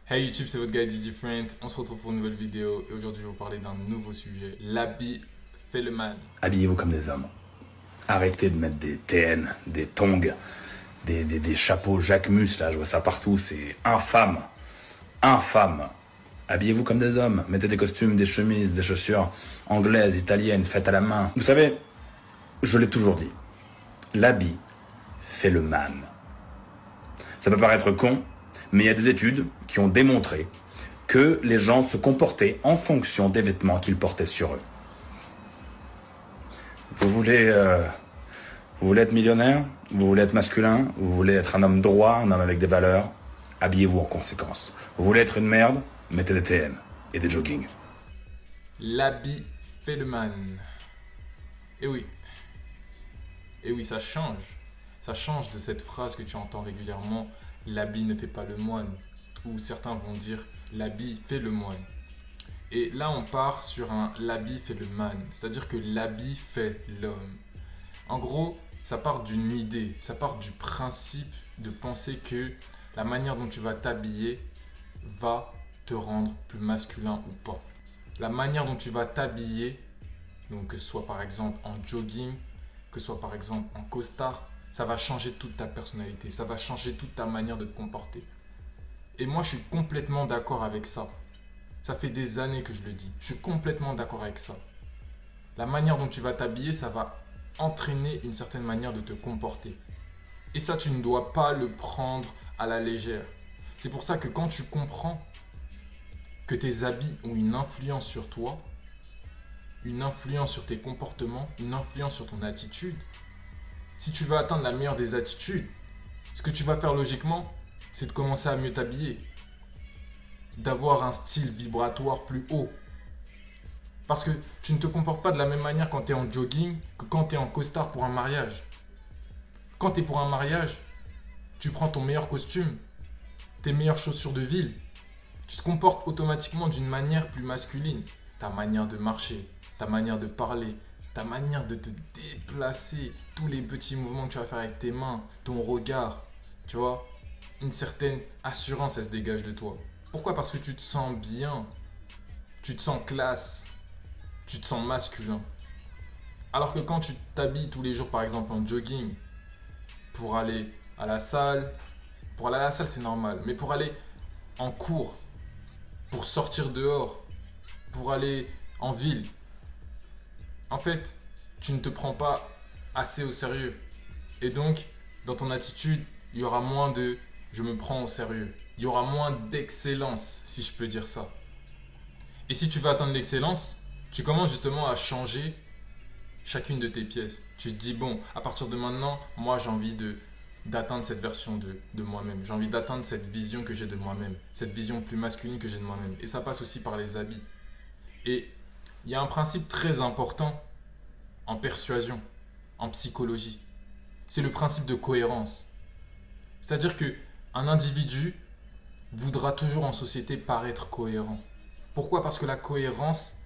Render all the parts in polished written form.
Hey YouTube, c'est votre guy Different. On se retrouve pour une nouvelle vidéo et aujourd'hui je vais vous parler d'un nouveau sujet. L'habit fait le man. Habillez-vous comme des hommes. Arrêtez de mettre des TN, des tongs, des chapeaux Jacquemus, là, je vois ça partout, c'est infâme. Infâme. Habillez-vous comme des hommes. Mettez des costumes, des chemises, des chaussures anglaises, italiennes, faites à la main. Vous savez, je l'ai toujours dit, l'habit fait le man. Ça peut paraître con, mais il y a des études qui ont démontré que les gens se comportaient en fonction des vêtements qu'ils portaient sur eux. Vous voulez être millionnaire, vous voulez être masculin, vous voulez être un homme droit, un homme avec des valeurs, habillez-vous en conséquence. Vous voulez être une merde, mettez des TN et des jogging. L'habit fait le man. Et oui. Et oui, ça change. Ça change de cette phrase que tu entends régulièrement. L'habit ne fait pas le moine. Ou certains vont dire l'habit fait le moine. Et là, on part sur un l'habit fait le man. C'est-à-dire que l'habit fait l'homme. En gros, ça part d'une idée. Ça part du principe de penser que la manière dont tu vas t'habiller va te rendre plus masculin ou pas. La manière dont tu vas t'habiller, donc que ce soit par exemple en jogging, que ce soit par exemple en costard, ça va changer toute ta personnalité, ça va changer toute ta manière de te comporter. Et moi, je suis complètement d'accord avec ça. Ça fait des années que je le dis. Je suis complètement d'accord avec ça. La manière dont tu vas t'habiller, ça va entraîner une certaine manière de te comporter. Et ça, tu ne dois pas le prendre à la légère. C'est pour ça que quand tu comprends que tes habits ont une influence sur toi, une influence sur tes comportements, une influence sur ton attitude, si tu veux atteindre la meilleure des attitudes, ce que tu vas faire logiquement, c'est de commencer à mieux t'habiller, d'avoir un style vibratoire plus haut. Parce que tu ne te comportes pas de la même manière quand tu es en jogging que quand tu es en costard pour un mariage. Quand tu es pour un mariage, tu prends ton meilleur costume, tes meilleures chaussures de ville. Tu te comportes automatiquement d'une manière plus masculine. Ta manière de marcher, ta manière de parler, ta manière de te déplacer, tous les petits mouvements que tu vas faire avec tes mains, ton regard, tu vois, une certaine assurance, elle se dégage de toi. Pourquoi? Parce que tu te sens bien, tu te sens classe, tu te sens masculin. Alors que quand tu t'habilles tous les jours, par exemple en jogging, pour aller à la salle, c'est normal, mais pour aller en cours, pour sortir dehors, pour aller en ville, en fait, tu ne te prends pas assez au sérieux. Et donc, dans ton attitude, il y aura moins de je me prends au sérieux. Il y aura moins d'excellence, si je peux dire ça. Et si tu veux atteindre l'excellence, tu commences justement à changer chacune de tes pièces. Tu te dis, bon, à partir de maintenant, moi j'ai envie d'atteindre cette version de moi-même. J'ai envie d'atteindre cette vision que j'ai de moi-même. Cette vision plus masculine que j'ai de moi-même. Et ça passe aussi par les habits. Et il y a un principe très important en persuasion, en psychologie. C'est le principe de cohérence. C'est-à-dire que un individu voudra toujours en société paraître cohérent. Pourquoi? Parce que la cohérence,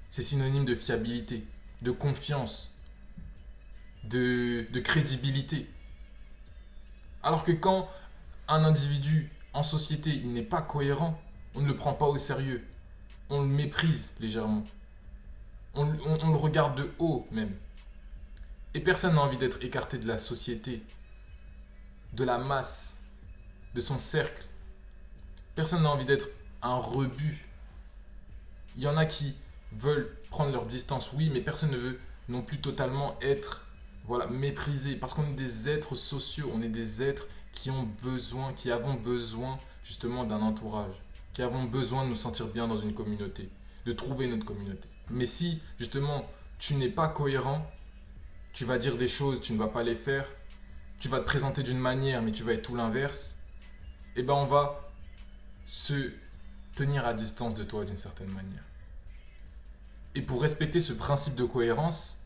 c'est synonyme de fiabilité, de confiance, de crédibilité. Alors que quand un individu en société, il n'est pas cohérent, on ne le prend pas au sérieux. On le méprise légèrement. On le regarde de haut même. Et personne n'a envie d'être écarté de la société, de la masse, de son cercle. Personne n'a envie d'être un rebut. Il y en a qui veulent prendre leur distance, oui, mais personne ne veut non plus totalement être méprisé. Parce qu'on est des êtres sociaux, on est des êtres qui ont besoin, qui avons besoin justement d'un entourage, qui avons besoin de nous sentir bien dans une communauté, de trouver notre communauté. Mais si justement tu n'es pas cohérent, tu vas dire des choses, tu ne vas pas les faire, tu vas te présenter d'une manière, mais tu vas être tout l'inverse, et ben on va se tenir à distance de toi d'une certaine manière. Et pour respecter ce principe de cohérence,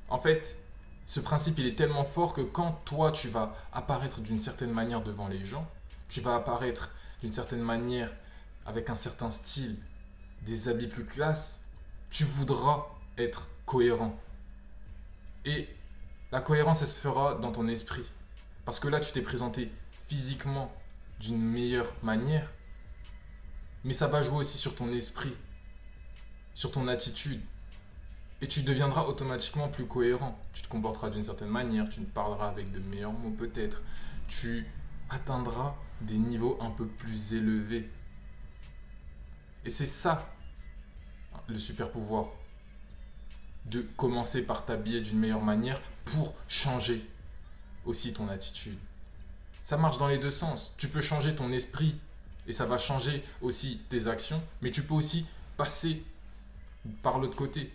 en fait, ce principe il est tellement fort que quand toi tu vas apparaître d'une certaine manière devant les gens, tu vas apparaître d'une certaine manière avec un certain style, des habits plus classe, tu voudras être cohérent. Et la cohérence, elle se fera dans ton esprit. Parce que là, tu t'es présenté physiquement d'une meilleure manière. Mais ça va jouer aussi sur ton esprit, sur ton attitude. Et tu deviendras automatiquement plus cohérent. Tu te comporteras d'une certaine manière, tu parleras avec de meilleurs mots peut-être. Tu atteindras des niveaux un peu plus élevés. Et c'est ça, le super pouvoir. De commencer par t'habiller d'une meilleure manière pour changer aussi ton attitude. Ça marche dans les deux sens. Tu peux changer ton esprit et ça va changer aussi tes actions, mais tu peux aussi passer par l'autre côté.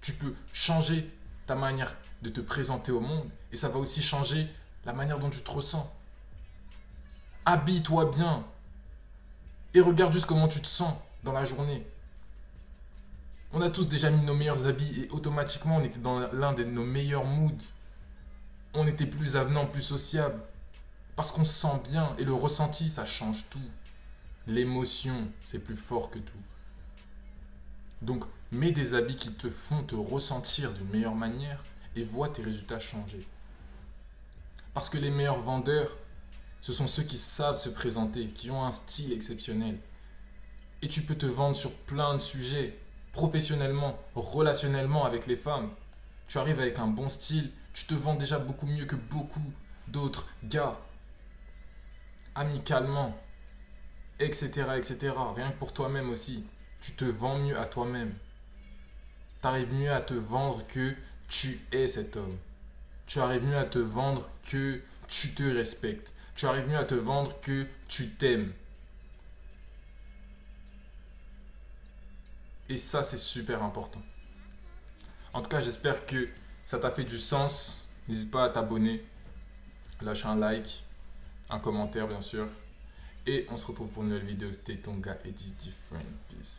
Tu peux changer ta manière de te présenter au monde et ça va aussi changer la manière dont tu te ressens. Habille-toi bien et regarde juste comment tu te sens dans la journée. On a tous déjà mis nos meilleurs habits et automatiquement on était dans l'un de nos meilleurs moods. On était plus avenant, plus sociable. Parce qu'on se sent bien et le ressenti, ça change tout. L'émotion, c'est plus fort que tout. Donc, mets des habits qui te font te ressentir d'une meilleure manière et vois tes résultats changer. Parce que les meilleurs vendeurs, ce sont ceux qui savent se présenter, qui ont un style exceptionnel. Et tu peux te vendre sur plein de sujets, professionnellement, relationnellement avec les femmes. Tu arrives avec un bon style, tu te vends déjà beaucoup mieux que beaucoup d'autres gars. Amicalement, etc., etc. Rien que pour toi-même aussi. Tu te vends mieux à toi-même. Tu arrives mieux à te vendre que tu es cet homme. Tu arrives mieux à te vendre que tu te respectes. Tu arrives mieux à te vendre que tu t'aimes. Et ça, c'est super important. En tout cas, j'espère que ça t'a fait du sens. N'hésite pas à t'abonner, lâcher un like, un commentaire bien sûr. Et on se retrouve pour une nouvelle vidéo. C'était ton gars, It is different. Peace.